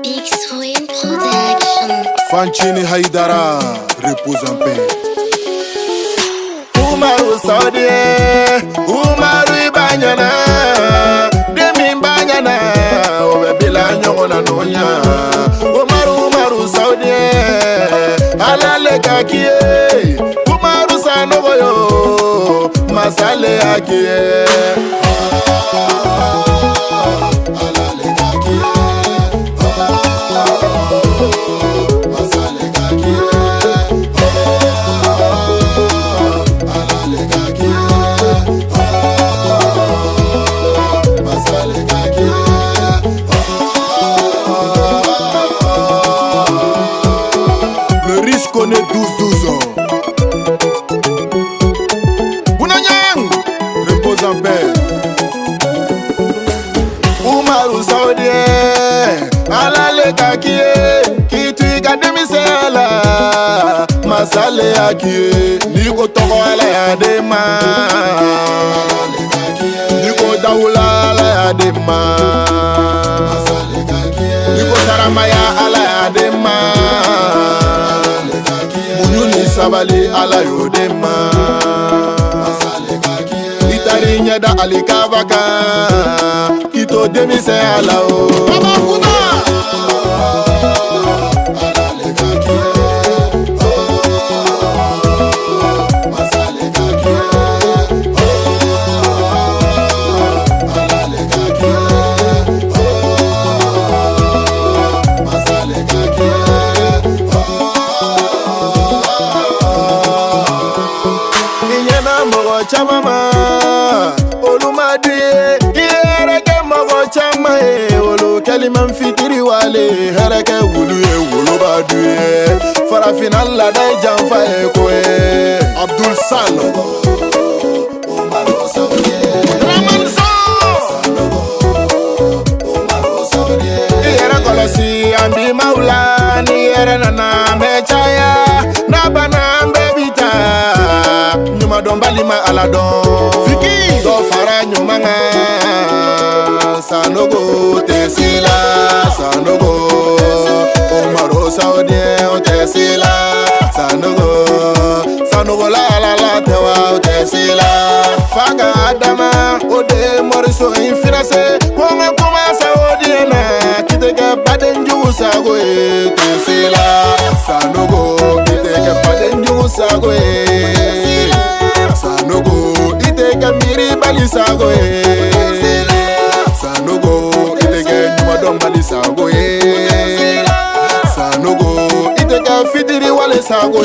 Big Swing Production. Fanchini Haidara, repose en paix. Umaru Saudi, Umaru Ibanyana, Demi Banyana, Obebila Nyona Nonya. Umaru Saudi, Alale Kakie, Umaru Sanoboyo, Masale Akie. Connaît 12 ans. Bounanyang, repose en paix. Umaru Saudi, Alale Kakie, Kitu Kademisela, Masale Akie, Niko Toko ala Adema, Niko Daula ala Adema, Niko Saramaya ala Adema. Sabali ala yodema Itari nyeda alikabaka Kito demise ala o Baba Kuna Chamama, Olumadi, Yereke Mogo Chama, Olu Kaliman Fitiri Wale, Hereke Wulu, Wulubadu, Farafina Lada Jamfa Ekoe, Abdul Salo, Ramanso, Yere Kolosi, Ambi Maulani, Yere Nana Mechaya, Nabana Bebita. Don balima aladon Fiki do fara nyumanga Sanogo tesila Sanogo Umaru Saudi tesila Sanogo la tewa tesila Faga adama ode moriso infirase Konga kuma Saudi na Kiteke padenju sago tesila Sanogo kiteke padenju sago Sanogo iteke miri balisago Sanogo iteke nyumadon balisago Sanogo iteke fitiri wale sago